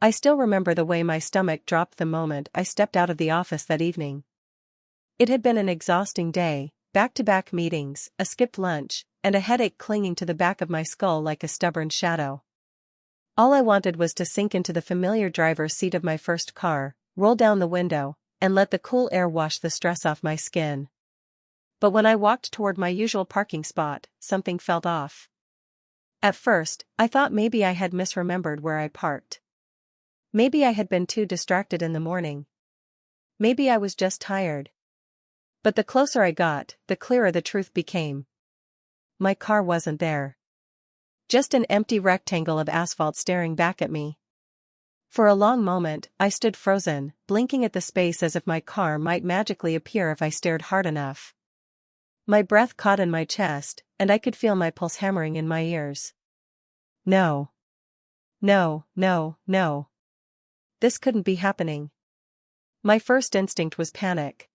I still remember the way my stomach dropped the moment I stepped out of the office that evening. It had been an exhausting day, back-to-back meetings, a skipped lunch, and a headache clinging to the back of my skull like a stubborn shadow. All I wanted was to sink into the familiar driver's seat of my first car, roll down the window, and let the cool air wash the stress off my skin. But when I walked toward my usual parking spot, something felt off. At first, I thought maybe I had misremembered where I parked. Maybe I had been too distracted in the morning. Maybe I was just tired. But the closer I got, the clearer the truth became. My car wasn't there. Just an empty rectangle of asphalt staring back at me. For a long moment, I stood frozen, blinking at the space as if my car might magically appear if I stared hard enough. My breath caught in my chest, and I could feel my pulse hammering in my ears. No. No, no, no. This couldn't be happening. My first instinct was panic.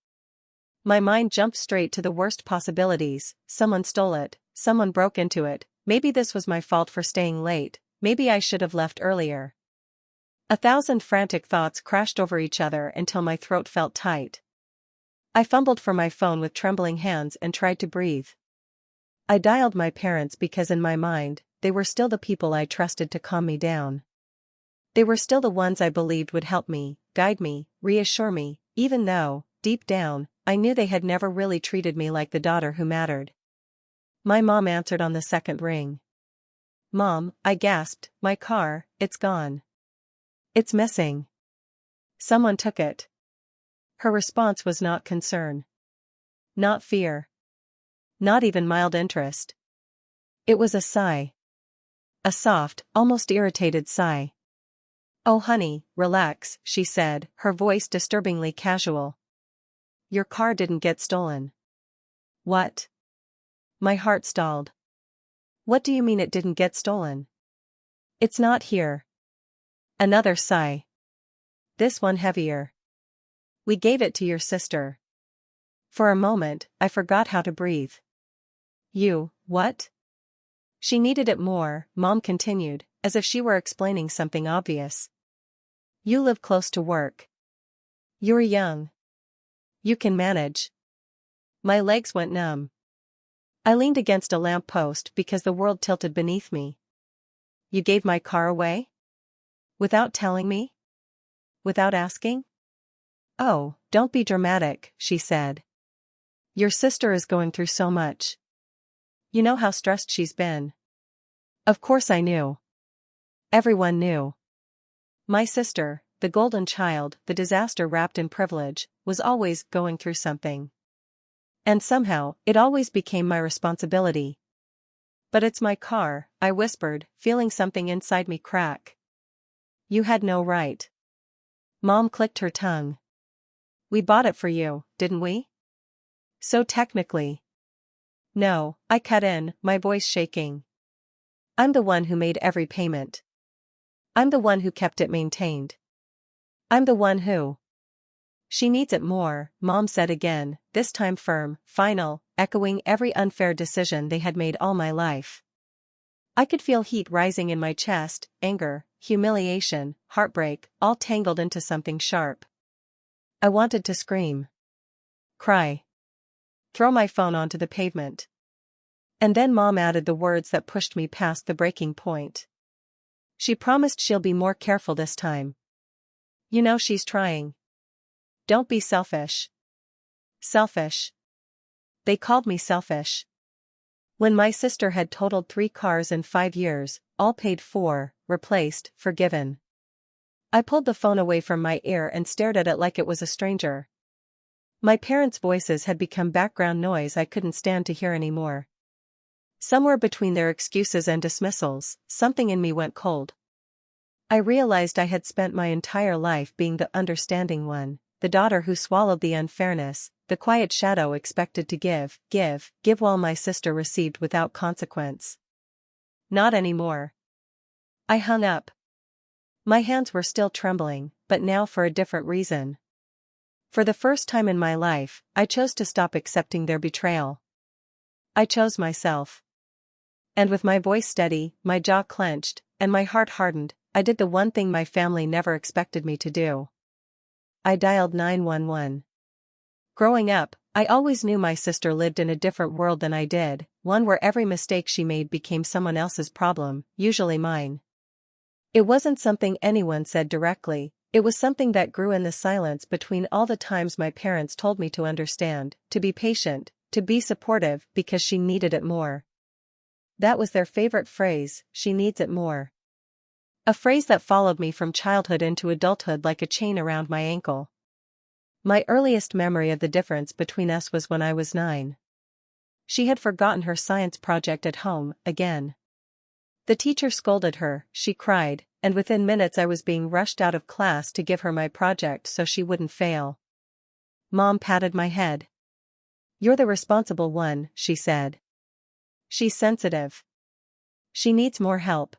My mind jumped straight to the worst possibilities. Someone stole it, someone broke into it, maybe this was my fault for staying late, maybe I should have left earlier. 1,000 frantic thoughts crashed over each other until my throat felt tight. I fumbled for my phone with trembling hands and tried to breathe. I dialed my parents because in my mind, they were still the people I trusted to calm me down. They were still the ones I believed would help me, guide me, reassure me, even though, deep down, I knew they had never really treated me like the daughter who mattered. My mom answered on the second ring. "Mom," I gasped, "my car, it's gone. It's missing. Someone took it." Her response was not concern. Not fear. Not even mild interest. It was a sigh. A soft, almost irritated sigh. "Oh honey, relax," she said, her voice disturbingly casual. "Your car didn't get stolen." "What?" My heart stalled. "What do you mean it didn't get stolen?" "It's not here." Another sigh. This one heavier. "We gave it to your sister." For a moment, I forgot how to breathe. "You, what?" "She needed it more," Mom continued, as if she were explaining something obvious. "You live close to work. You're young. You can manage." My legs went numb. I leaned against a lamp post because the world tilted beneath me. "You gave my car away? Without telling me? Without asking?" "Oh, don't be dramatic," she said. "Your sister is going through so much. You know how stressed she's been." Of course I knew. Everyone knew. My sister, the golden child, the disaster wrapped in privilege, was always going through something. And somehow, it always became my responsibility. "But it's my car," I whispered, feeling something inside me crack. "You had no right." Mom clicked her tongue. "We bought it for you, didn't we?" "So technically." "No," I cut in, my voice shaking. "I'm the one who made every payment. I'm the one who kept it maintained. I'm the one who—" "She needs it more," Mom said again, this time firm, final, echoing every unfair decision they had made all my life. I could feel heat rising in my chest, anger, humiliation, heartbreak, all tangled into something sharp. I wanted to scream. Cry. Throw my phone onto the pavement. And then Mom added the words that pushed me past the breaking point. "She promised she'll be more careful this time. You know she's trying. Don't be selfish." Selfish. They called me selfish. When my sister had totaled 3 cars in 5 years, all paid for, replaced, forgiven. I pulled the phone away from my ear and stared at it like it was a stranger. My parents' voices had become background noise I couldn't stand to hear anymore. Somewhere between their excuses and dismissals, something in me went cold. I realized I had spent my entire life being the understanding one, the daughter who swallowed the unfairness, the quiet shadow expected to give while my sister received without consequence. Not anymore. I hung up. My hands were still trembling, but now for a different reason. For the first time in my life, I chose to stop accepting their betrayal. I chose myself. And with my voice steady, my jaw clenched, and my heart hardened, I did the one thing my family never expected me to do. I dialed 911. Growing up, I always knew my sister lived in a different world than I did, one where every mistake she made became someone else's problem, usually mine. It wasn't something anyone said directly, it was something that grew in the silence between all the times my parents told me to understand, to be patient, to be supportive because she needed it more. That was their favorite phrase, she needs it more. A phrase that followed me from childhood into adulthood like a chain around my ankle. My earliest memory of the difference between us was when I was 9. She had forgotten her science project at home, again. The teacher scolded her, she cried, and within minutes I was being rushed out of class to give her my project so she wouldn't fail. Mom patted my head. "You're the responsible one," she said. "She's sensitive. She needs more help."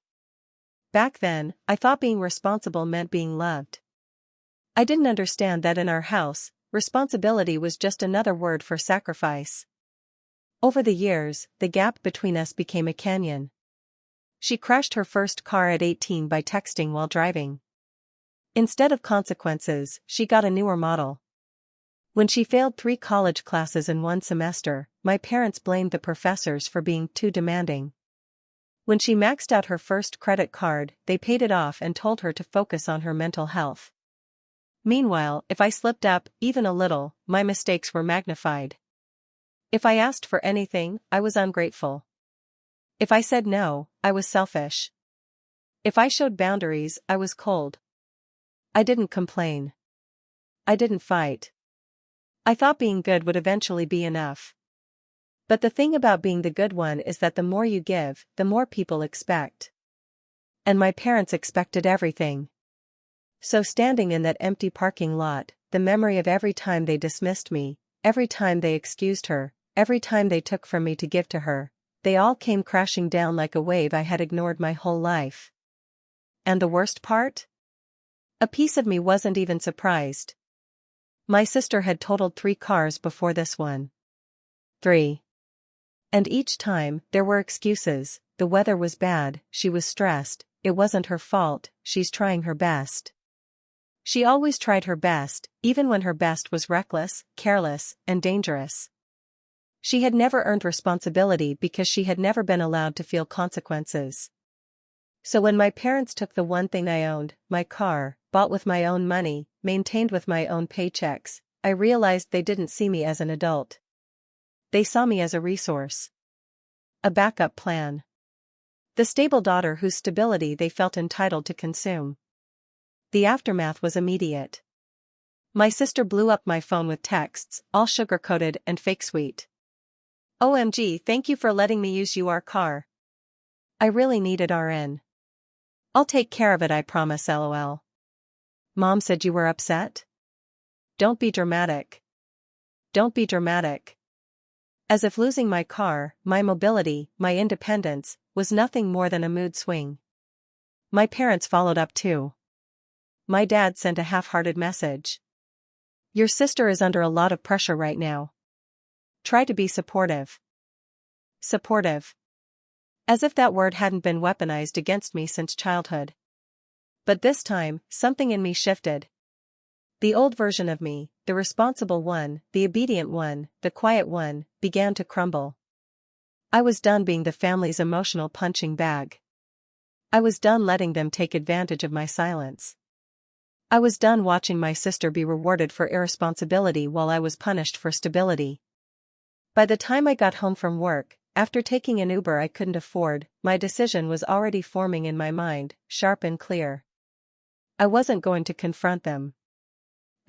Back then, I thought being responsible meant being loved. I didn't understand that in our house, responsibility was just another word for sacrifice. Over the years, the gap between us became a canyon. She crashed her first car at 18 by texting while driving. Instead of consequences, she got a newer model. When she failed 3 college classes in one semester, my parents blamed the professors for being too demanding. When she maxed out her first credit card, they paid it off and told her to focus on her mental health. Meanwhile, if I slipped up, even a little, my mistakes were magnified. If I asked for anything, I was ungrateful. If I said no, I was selfish. If I showed boundaries, I was cold. I didn't complain. I didn't fight. I thought being good would eventually be enough. But the thing about being the good one is that the more you give, the more people expect. And my parents expected everything. So standing in that empty parking lot, the memory of every time they dismissed me, every time they excused her, every time they took from me to give to her, they all came crashing down like a wave I had ignored my whole life. And the worst part? A piece of me wasn't even surprised. My sister had totaled 3 cars before this one. 3. And each time, there were excuses: the weather was bad, she was stressed, it wasn't her fault, she's trying her best. She always tried her best, even when her best was reckless, careless, and dangerous. She had never earned responsibility because she had never been allowed to feel consequences. So when my parents took the one thing I owned, my car, bought with my own money, maintained with my own paychecks, I realized they didn't see me as an adult. They saw me as a resource. A backup plan. The stable daughter whose stability they felt entitled to consume. The aftermath was immediate. My sister blew up my phone with texts, all sugar-coated and fake sweet. "OMG, thank you for letting me use your car. I really needed RN. I'll take care of it, I promise, LOL. Mom said you were upset? Don't be dramatic. Don't be dramatic." As if losing my car, my mobility, my independence, was nothing more than a mood swing. My parents followed up too. My dad sent a half-hearted message. "Your sister is under a lot of pressure right now. Try to be supportive." Supportive. As if that word hadn't been weaponized against me since childhood. But this time, something in me shifted. The old version of me, the responsible one, the obedient one, the quiet one, began to crumble. I was done being the family's emotional punching bag. I was done letting them take advantage of my silence. I was done watching my sister be rewarded for irresponsibility while I was punished for stability. By the time I got home from work, after taking an Uber I couldn't afford, my decision was already forming in my mind, sharp and clear. I wasn't going to confront them.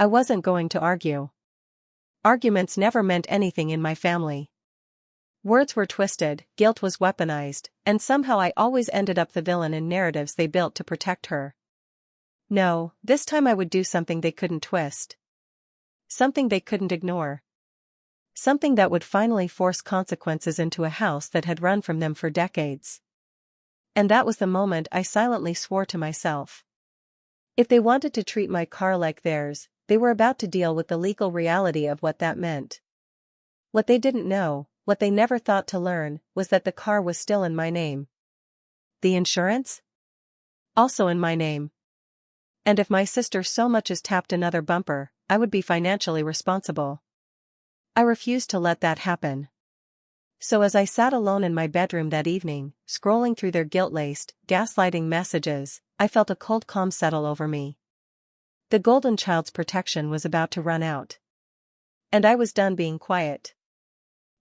I wasn't going to argue. Arguments never meant anything in my family. Words were twisted, guilt was weaponized, and somehow I always ended up the villain in narratives they built to protect her. No, this time I would do something they couldn't twist. Something they couldn't ignore. Something that would finally force consequences into a house that had run from them for decades. And that was the moment I silently swore to myself. If they wanted to treat my car like theirs, they were about to deal with the legal reality of what that meant. What they didn't know, what they never thought to learn, was that the car was still in my name. The insurance? Also in my name. And if my sister so much as tapped another bumper, I would be financially responsible. I refused to let that happen. So as I sat alone in my bedroom that evening, scrolling through their guilt-laced, gaslighting messages, I felt a cold calm settle over me. The golden child's protection was about to run out. And I was done being quiet.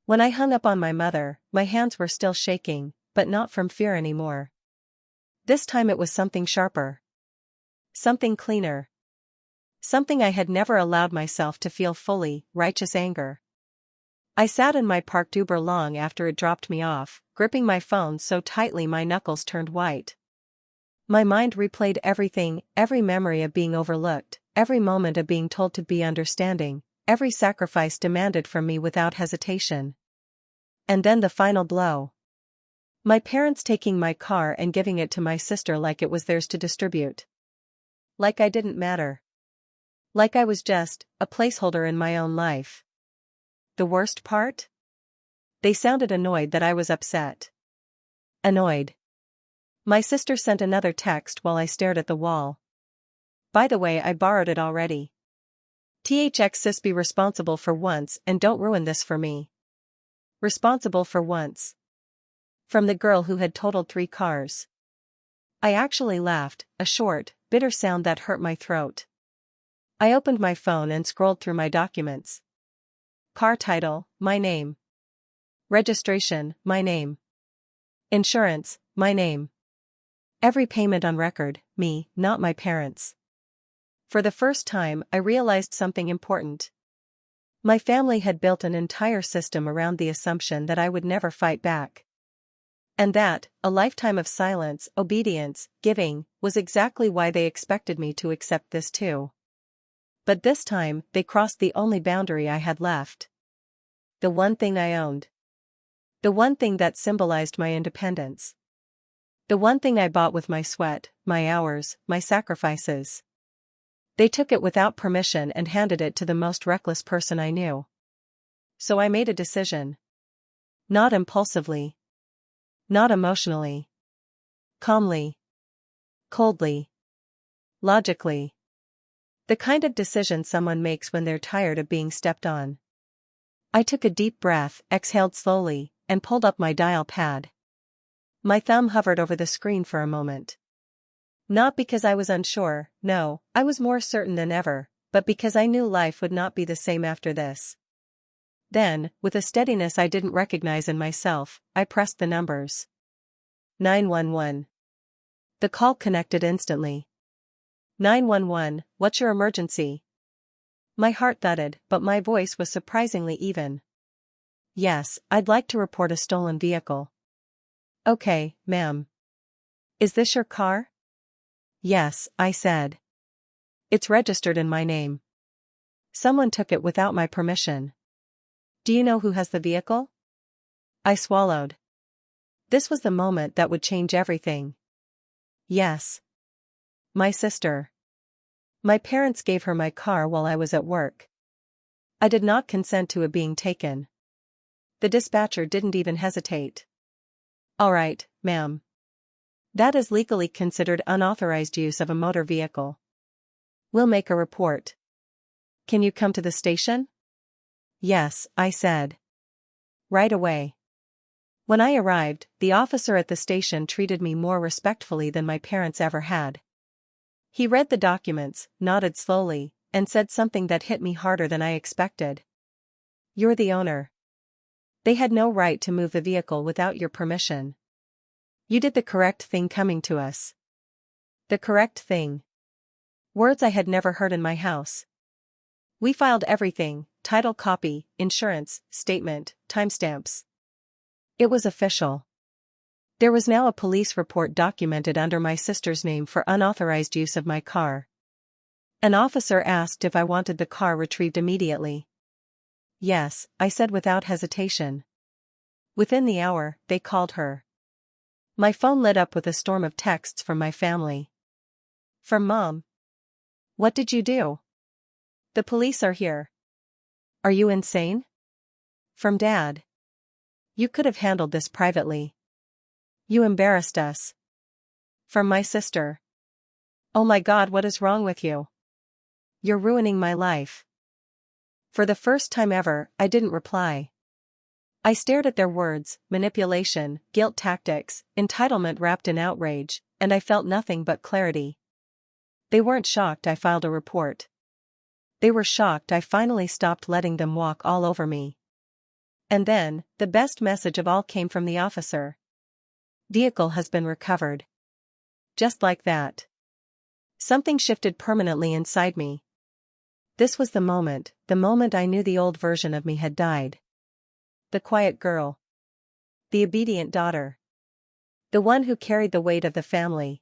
When I hung up on my mother, my hands were still shaking, but not from fear anymore. This time it was something sharper. Something cleaner. Something I had never allowed myself to feel fully, righteous anger. I sat in my parked Uber long after it dropped me off, gripping my phone so tightly my knuckles turned white. My mind replayed everything, every memory of being overlooked, every moment of being told to be understanding, every sacrifice demanded from me without hesitation. And then the final blow. My parents taking my car and giving it to my sister like it was theirs to distribute. Like I didn't matter. Like I was just a placeholder in my own life. The worst part? They sounded annoyed that I was upset. Annoyed. My sister sent another text while I stared at the wall. By the way, I borrowed it already. Sis, be responsible for once and don't ruin this for me. Responsible for once. From the girl who had totaled 3 cars. I actually laughed, a short, bitter sound that hurt my throat. I opened my phone and scrolled through my documents. Car title, my name. Registration, my name. Insurance, my name. Every payment on record, me, not my parents. For the first time, I realized something important. My family had built an entire system around the assumption that I would never fight back. And that, a lifetime of silence, obedience, giving, was exactly why they expected me to accept this too. But this time, they crossed the only boundary I had left. The one thing I owned. The one thing that symbolized my independence. The one thing I bought with my sweat, my hours, my sacrifices. They took it without permission and handed it to the most reckless person I knew. So I made a decision. Not impulsively. Not emotionally. Calmly. Coldly. Logically. The kind of decision someone makes when they're tired of being stepped on. I took a deep breath, exhaled slowly, and pulled up my dial pad. My thumb hovered over the screen for a moment. Not because I was unsure, no, I was more certain than ever, but because I knew life would not be the same after this. Then, with a steadiness I didn't recognize in myself, I pressed the numbers. 911. The call connected instantly. 911, what's your emergency? My heart thudded, but my voice was surprisingly even. Yes, I'd like to report a stolen vehicle. Okay, ma'am. Is this your car? Yes, I said. It's registered in my name. Someone took it without my permission. Do you know who has the vehicle? I swallowed. This was the moment that would change everything. Yes. My sister. My parents gave her my car while I was at work. I did not consent to it being taken. The dispatcher didn't even hesitate. All right, ma'am. That is legally considered unauthorized use of a motor vehicle. We'll make a report. Can you come to the station? Yes, I said. Right away. When I arrived, the officer at the station treated me more respectfully than my parents ever had. He read the documents, nodded slowly, and said something that hit me harder than I expected. You're the owner. They had no right to move the vehicle without your permission. You did the correct thing coming to us. The correct thing. Words I had never heard in my house. We filed everything, title copy, insurance, statement, timestamps. It was official. There was now a police report documented under my sister's name for unauthorized use of my car. An officer asked if I wanted the car retrieved immediately. Yes, I said without hesitation. Within the hour, they called her. My phone lit up with a storm of texts from my family. From Mom. What did you do? The police are here. Are you insane? From Dad. You could have handled this privately. You embarrassed us. From my sister. "Oh my God, what is wrong with you? You're ruining my life." For the first time ever, I didn't reply. I stared at their words: manipulation, guilt tactics, entitlement wrapped in outrage, and I felt nothing but clarity. They weren't shocked I filed a report. They were shocked I finally stopped letting them walk all over me. And then, the best message of all came from the officer. "Vehicle has been recovered." Just like that. Something shifted permanently inside me. This was the moment I knew the old version of me had died. The quiet girl. The obedient daughter. The one who carried the weight of the family.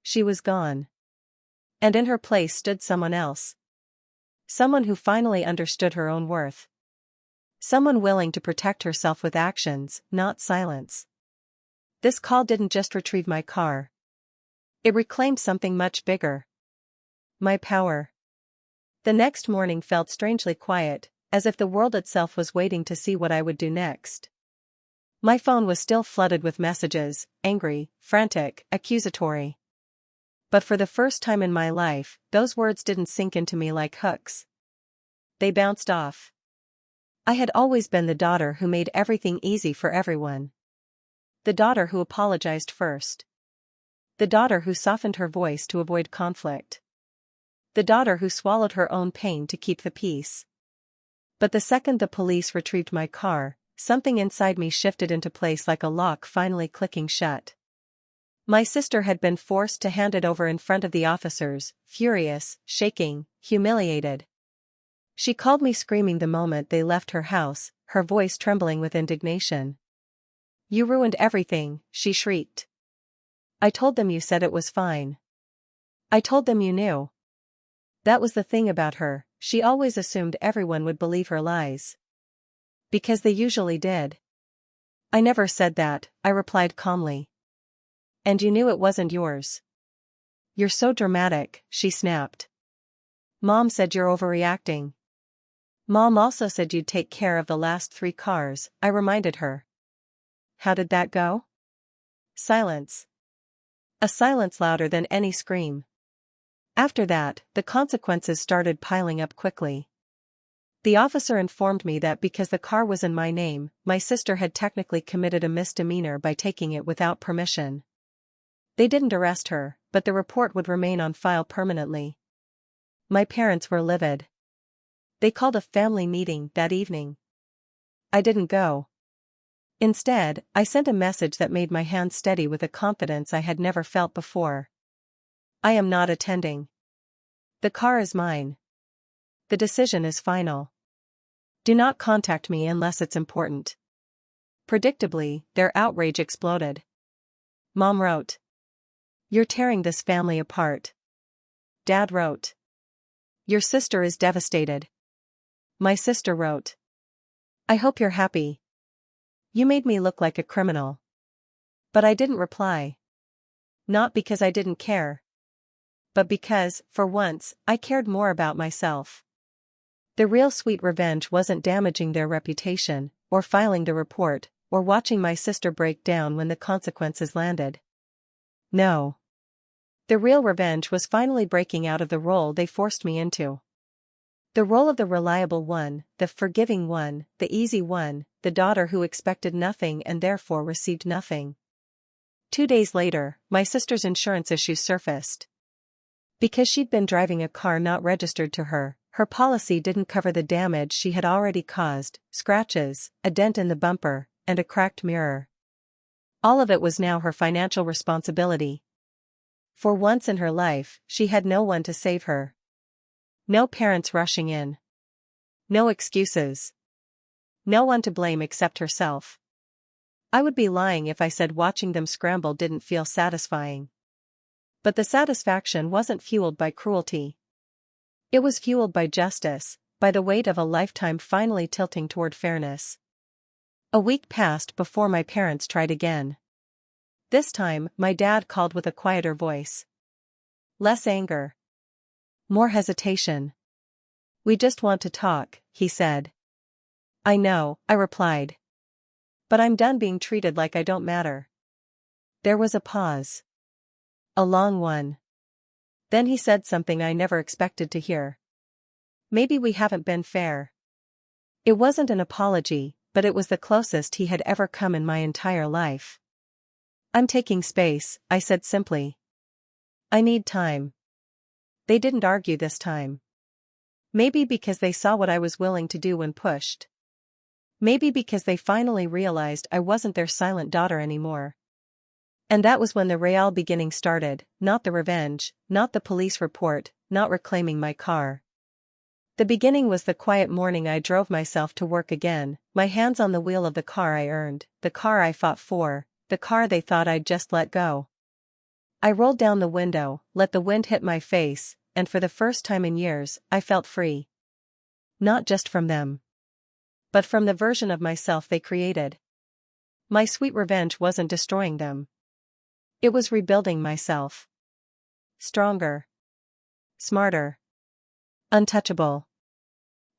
She was gone. And in her place stood someone else. Someone who finally understood her own worth. Someone willing to protect herself with actions, not silence. This call didn't just retrieve my car. It reclaimed something much bigger. My power. The next morning felt strangely quiet, as if the world itself was waiting to see what I would do next. My phone was still flooded with messages, angry, frantic, accusatory. But for the first time in my life, those words didn't sink into me like hooks. They bounced off. I had always been the daughter who made everything easy for everyone. The daughter who apologized first. The daughter who softened her voice to avoid conflict. The daughter who swallowed her own pain to keep the peace. But the second the police retrieved my car, something inside me shifted into place like a lock finally clicking shut. My sister had been forced to hand it over in front of the officers, furious, shaking, humiliated. She called me screaming the moment they left her house, her voice trembling with indignation. "You ruined everything," she shrieked. "I told them you said it was fine. I told them you knew." That was the thing about her, she always assumed everyone would believe her lies. Because they usually did. "I never said that," I replied calmly. "And you knew it wasn't yours." "You're so dramatic," she snapped. "Mom said you're overreacting." "Mom also said you'd take care of the last 3 cars," I reminded her. How did that go? Silence. A silence louder than any scream. After that, the consequences started piling up quickly. The officer informed me that because the car was in my name, my sister had technically committed a misdemeanor by taking it without permission. They didn't arrest her, but the report would remain on file permanently. My parents were livid. They called a family meeting that evening. I didn't go. Instead, I sent a message that made my hands steady with a confidence I had never felt before. "I am not attending. The car is mine. The decision is final. Do not contact me unless it's important." Predictably, their outrage exploded. Mom wrote, "You're tearing this family apart." Dad wrote, "Your sister is devastated." My sister wrote, "I hope you're happy. You made me look like a criminal." But I didn't reply. Not because I didn't care. But because, for once, I cared more about myself. The real sweet revenge wasn't damaging their reputation, or filing the report, or watching my sister break down when the consequences landed. No. The real revenge was finally breaking out of the role they forced me into. The role of the reliable one, the forgiving one, the easy one, the daughter who expected nothing and therefore received nothing. 2 days later, my sister's insurance issues surfaced. Because she'd been driving a car not registered to her, her policy didn't cover the damage she had already caused: scratches, a dent in the bumper, and a cracked mirror. All of it was now her financial responsibility. For once in her life, she had no one to save her. No parents rushing in. No excuses. No one to blame except herself. I would be lying if I said watching them scramble didn't feel satisfying. But the satisfaction wasn't fueled by cruelty. It was fueled by justice, by the weight of a lifetime finally tilting toward fairness. A week passed before my parents tried again. This time, my dad called with a quieter voice. Less anger. More hesitation. "We just want to talk," he said. "I know," I replied. "But I'm done being treated like I don't matter." There was a pause. A long one. Then he said something I never expected to hear. Maybe we haven't been fair. It wasn't an apology, but it was the closest he had ever come in my entire life. I'm taking space, I said simply. I need time. They didn't argue this time. Maybe because they saw what I was willing to do when pushed. Maybe because they finally realized I wasn't their silent daughter anymore. And that was when the real beginning started, not the revenge, not the police report, not reclaiming my car. The beginning was the quiet morning I drove myself to work again, my hands on the wheel of the car I earned, the car I fought for, the car they thought I'd just let go. I rolled down the window, let the wind hit my face, and for the first time in years, I felt free. Not just from them, but from the version of myself they created. My sweet revenge wasn't destroying them. It was rebuilding myself. Stronger. Smarter. Untouchable.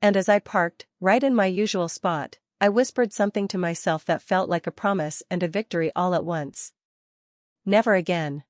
And as I parked, right in my usual spot, I whispered something to myself that felt like a promise and a victory all at once. Never again.